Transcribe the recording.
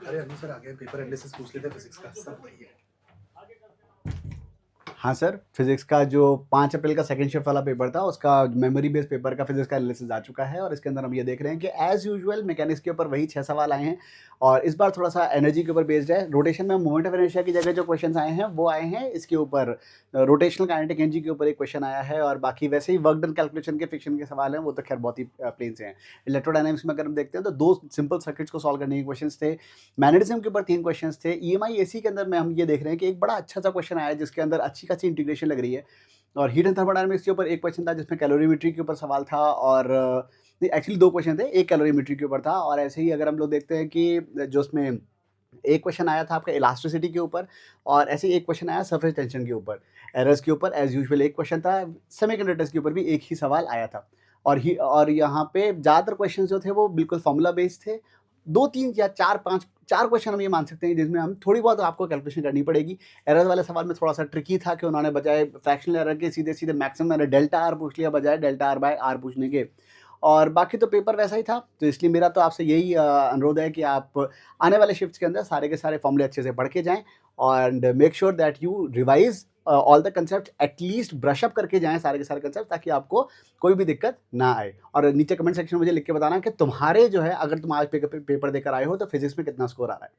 अरे अनु सर आ गए, paper analysis पूछ लेते फिजिक्स का, सब बताइए। हाँ सर, फिजिक्स का जो 5 अप्रैल का सेकंड शिफ्ट वाला पेपर था, उसका मेमोरी बेस्ड पेपर का फिजिक्स का एनालिसिस आ चुका है और इसके अंदर हम ये देख रहे हैं कि एज़ यूजुअल मैकेनिक्स के ऊपर वही 6 सवाल आए हैं और इस बार थोड़ा-सा एनर्जी के ऊपर बेस्ड है। रोटेशन में मोमेंट ऑफ इनर्शिया की जगह जो क्वेश्चंस आए हैं, वो आए हैं इसके ऊपर रोटेशनल काइनेटिक एनर्जी के ऊपर एक क्वेश्चन आया है और बाकी वैसे ही वर्क डन कैलकुलेशन के फ्रिक्शन के सवाल हैं, वो तो खैर बहुत ही प्लेन से हैं। इलेक्ट्रोडायनामिक्स में अगर हम देखते हैं तो 2 सिंपल सर्किट्स को सॉल्व करने के क्वेश्चंस थे। मैग्नेटिज्म के ऊपर 3 क्वेश्चंस थे। ईएमआई एसी के अंदर में हम ये देख रहे हैं कि एक बड़ा अच्छा-सा क्वेश्चन आया है जिसके अंदर अच्छी खासी इंटीग्रेशन लग रही है और हीट एंड थर्मोडायनामिक्स के ऊपर एक क्वेश्चन था जिसमें कैलोरीमेट्री के ऊपर सवाल था और नहीं एक्चुअली 2 क्वेश्चन थे, एक कैलोरीमेट्री के ऊपर था और ऐसे ही अगर हम लोग देखते हैं कि जो उसमें एक क्वेश्चन आया था आपका इलास्टिसिटी के ऊपर और ऐसे ही एक क्वेश्चन आया सरफेस टेंशन के ऊपर। एरर्स के ऊपर एज़ यूजुअल एक क्वेश्चन था, सेमीकंडक्टर्स के ऊपर भी एक ही सवाल आया था। और यहाँ पे ज़्यादातर क्वेश्चन जो थे वो बिल्कुल फ़ॉर्मूला बेस्ड थे। 2-3 या 4-5 4 क्वेश्चन हम ये मान सकते हैं जिसमें हम थोड़ी बहुत आपको कैलकुलेशन करनी पड़ेगी। एरर वाले सवाल में थोड़ा-सा ट्रिकी था कि उन्होंने बजाय फ्रैक्शनल एरर के सीधे-सीधे मैक्सिमम एरर डेल्टा आर पूछ लिया बजाय डेल्टा आर बाय आर पूछने के। और बाकी तो पेपर वैसा ही था, तो इसलिए मेरा तो आपसे यही अनुरोध है कि आप आने वाले शिफ्ट्स के अंदर सारे के सारे फॉर्मूले अच्छे से पढ़ के जाएँ and make sure that you revise all the concept at least brush up करके जाएँ सारे के सारे कांसेप्ट ताकि आपको कोई भी दिक्कत ना आए। और नीचे कमेंट सेक्शन में मुझे लिख के बताना कि तुम्हारे जो है अगर तुम आज पेपर देकर आए हो तो फिज़िक्स में कितना स्कोर आ रहा है।